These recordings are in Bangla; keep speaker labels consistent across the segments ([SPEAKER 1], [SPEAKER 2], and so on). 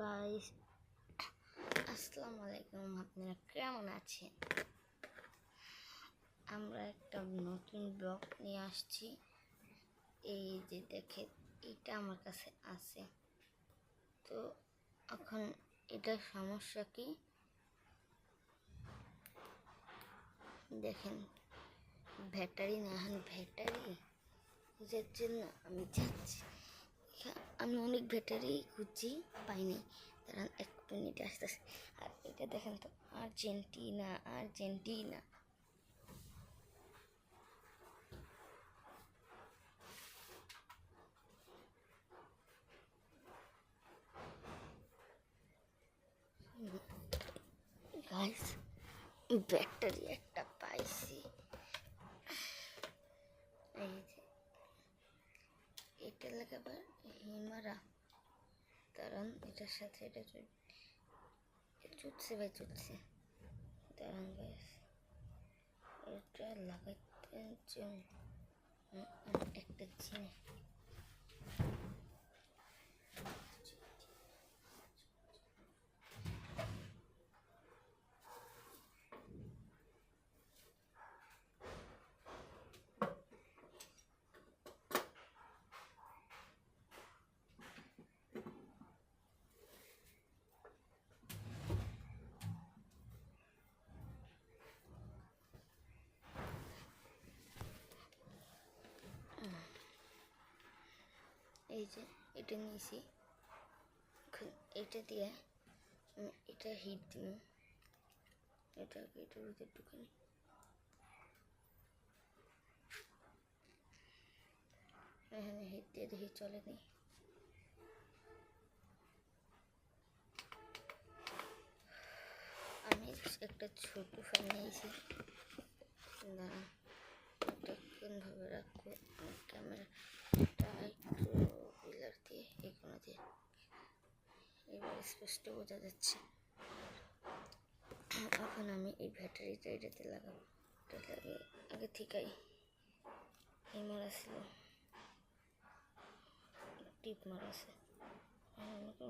[SPEAKER 1] গাইস, আসসালামু আলাইকুম। আপনারা কেমন আছেন? আমরা একটা নতুন ব্লগ নিয়ে আসছি। এই যে দেখেন, এটা আমার কাছে আছে। তো এখন এটার সমস্যা কি দেখেন, ব্যাটারি না, এখন ব্যাটারি যার জন্য আমি যাচ্ছি। আমি অনেক ব্যাটারি খুঁজছি, পাইনি। কারণ এক মিনিটে আসতেছে। আর এটা দেখেন তো, আর্জেন্টিনা আর্জেন্টিনা। গাইস, ব্যাটারি একটা পাইছি। এই যে এটা লাগাবার হিমারা, কারণ এটার সাথে এটা চুটছে ভাই, চুটছে। দাঁড়ান গাইস, এটা লাগাইতে জন্য একটা জিনিস। এই যে এটা নিয়েছি, এটা দিয়ে এটা হিট দিব। এটাকে এটার ভিতরে ঢুকানি। এখানে হিট দিয়ে দেখি চলে নি। আমি একটা ছোট ফ্যান নিয়েছি। দাঁড়ান, এটা কোনভাবে রাখবো? ক্যামেরাটা একটু পিলার দিয়ে এগুলো দিয়ে এবার স্পষ্ট বোঝা যাচ্ছে। এখন আমি এই ব্যাটারিটা এটাতে লাগাবো। এটা আগে থেকেই মারা ছিল, টিপ মারা আছে। আমাকে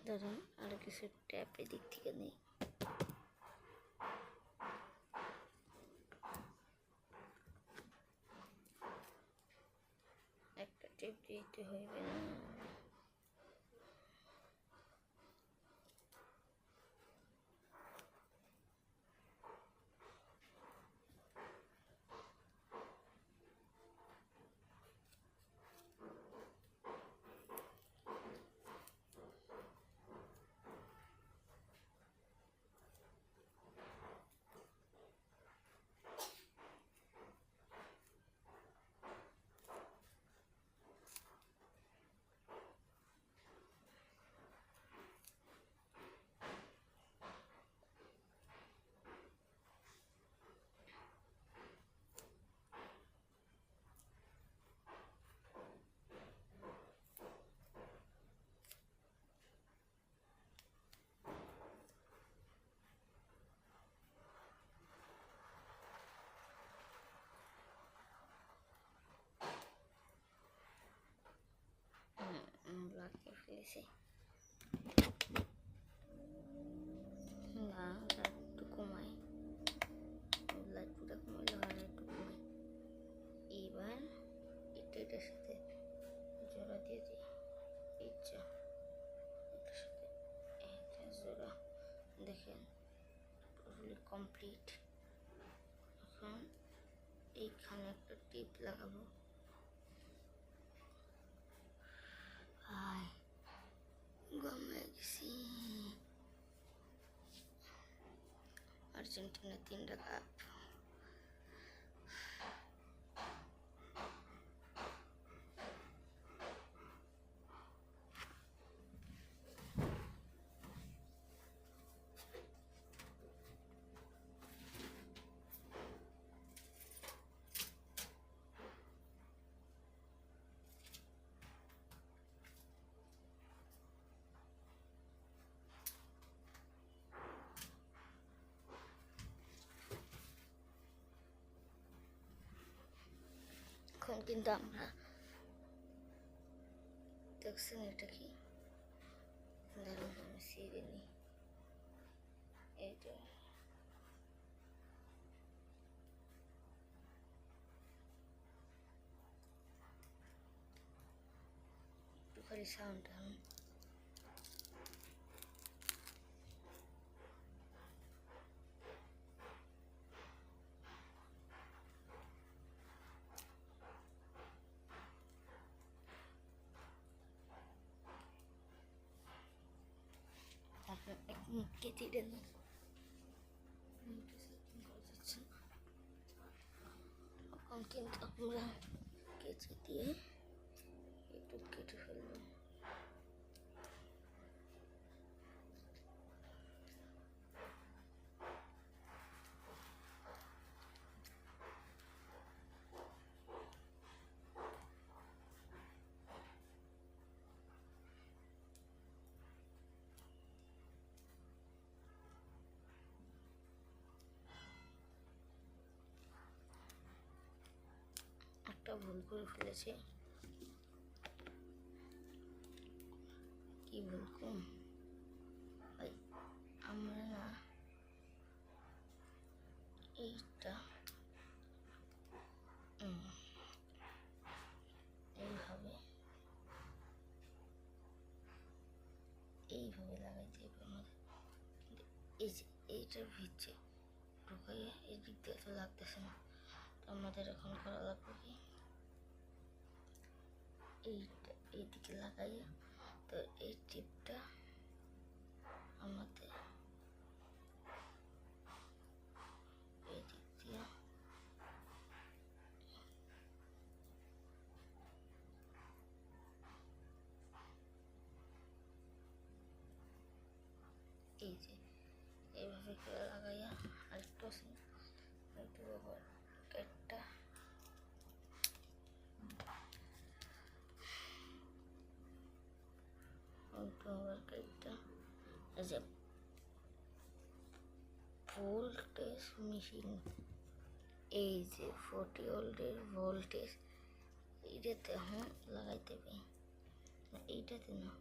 [SPEAKER 1] ধরুন আর কিছু ট্যাপ এদিক থেকে নেই। একটা টেপ দিতে হইবে না। ব্লক করে ফেলেছি। না, একটু কমাই, লাইটটা কমাইলে আর একটু কমাই। এবার এটার সাথে জোড়া দিয়ে দিই। ইচ্ছা এটার সাথে এটা জোড়া, দেখেন পুরোপুরি কমপ্লিট। এখন এইখানে একটা টিপ লাগাবো। গমে গেছি। আর্জেন্টিনা 3টা কাপ। এখন কিন্তু আমরা দেখছেন এটা কি দারুণ, আমি সিঁড়ি নিই এইটা একটু খালি সাউন্ডটা কেটে দেন এখন কিন্তু আমরা কেচি দিয়ে একটু কেটে ফেলবো। একটা ভুল করে ফেলেছি, কি ভুল করুন ভাই, আমরা না এইটা এইভাবে এইভাবে লাগাইতে হবে আমাদের। এই যে এইটার ভিতরে ঢুকাইয়া এই দিক দিয়ে তো লাগতেছে না, তো আমাদের এখন করা লাগবে কি এইটা এইদিকে লাগাইয়া, তো এই টিপটা আমাদের এই দিক দিয়ে এই যে এইভাবে করে লাগাইয়া আরেকটু আছে একটু আবার একটা একটা এই যে ভোল্টেজ মেশিন, এই যে 40 ভোল্টের ভোল্টেজ এইটাতে লাগাইতে হবে, এইটাতে না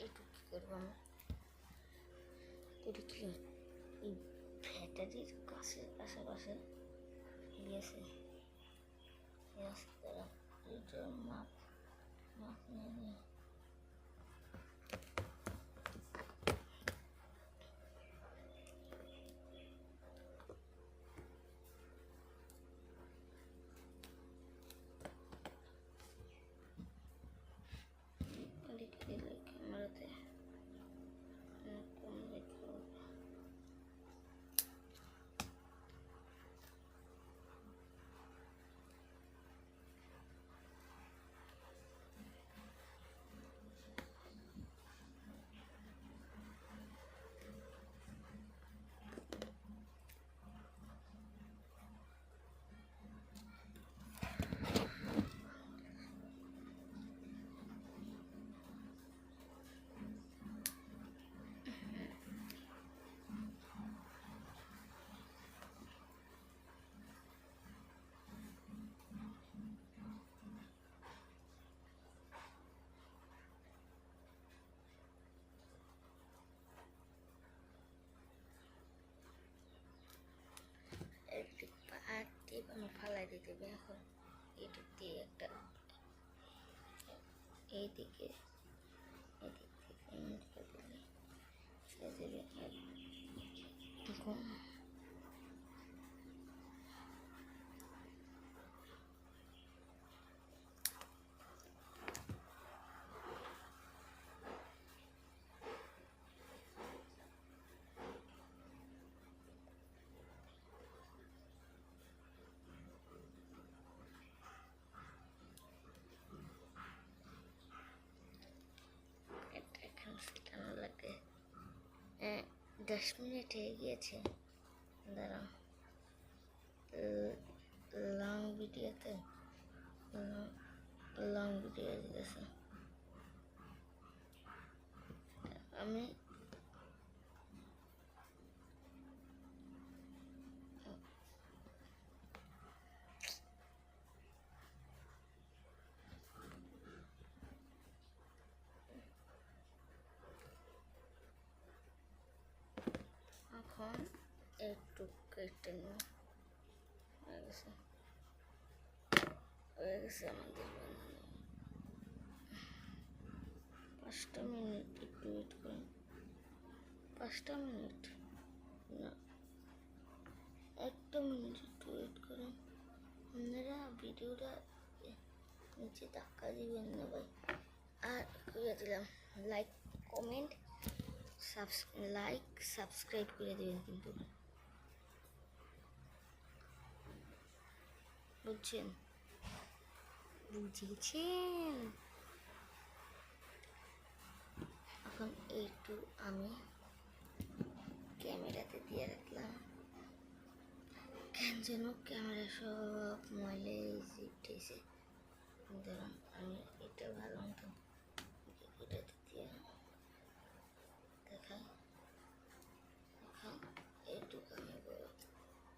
[SPEAKER 1] এইটুকু কী করবো আমরা, এটা কি এই ব্যাটারির কাছে আশেপাশে গেছে তারা এইটার মাপ মাপ নিয়ে ক্যামেরাতে কম দেখতে হবে। একটি পাট টিপ আমি ফালাই দিতে হবে। এখন এদিক দিয়ে একটা এইদিকে এদিক থেকে দিলে এখন 10 মিনিট হয়ে গিয়েছে। দাঁড়াও, লং ভিডিওতে লং ভিডিও দিতেছে। আমি এখন একটু কেটে নেব। হয়ে গেছে আমাদের বানানো। 5টা মিনিট একটু ওয়েট করুন। 5টা মিনিট না, 1টা মিনিট একটু ওয়েট করুন। আপনারা ভিডিওটা নিচে ধাক্কা দিবেন না ভাই। আর করে দিলাম লাইক, কমেন্ট, সাবস্ক্রাইব করে দেবেন কিন্তু, বুঝছেন? বুঝেছেন? এখন একটু আমি ক্যামেরাতে দিয়ে রাখলাম, কেন যেন ক্যামেরা সব ময়লা উঠেছে। ধরুন আমি এটা ভালো মতো এটাতে দিয়ে দেখাই। এখন এইটুকু আমি বড়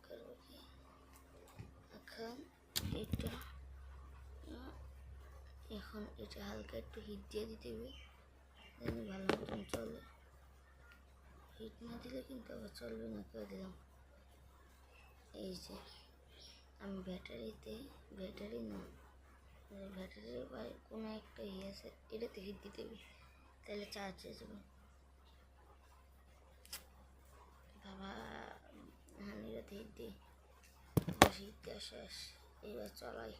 [SPEAKER 1] করবো কি, এখন এটা হালকা একটু হিট দিয়ে দিতে হবে, যেন ভালো মতন চলে। হিট না দিলে কিন্তু আবার চলবে না, করে দিলাম। এই যে আমি ব্যাটারি না, ব্যাটারির কোনো একটা আছে, এটাতে হিট দিতে হবে, তাহলে চার্জ হয়ে যাবে। বাবা এটাতে হিট দিই, হিট দেওয়া শেষ। এবার চলাই।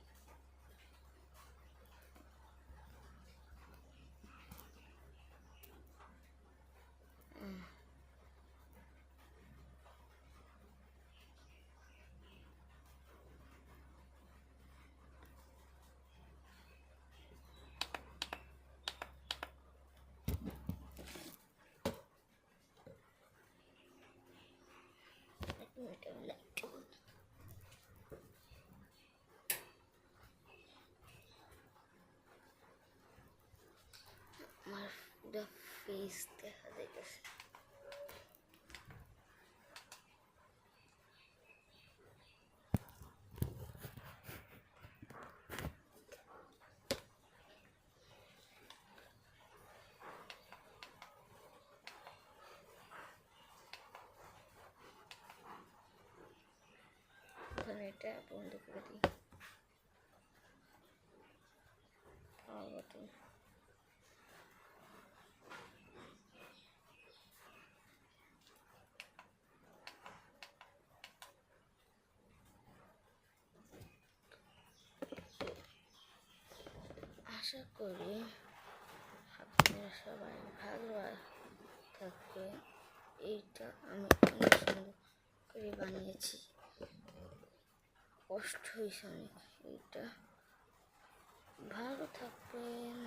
[SPEAKER 1] আমার পুরো ফেস দেখা যাইতেছে। এখন এটা বন্ধ করে দিই। আশা করি আপনারা সবাই ভালো থাকবে। এইটা আমি অনেক সুন্দর করে বানিয়েছি, কষ্ট হয়েছে অনেক। এইটা ভালো থাকবেন।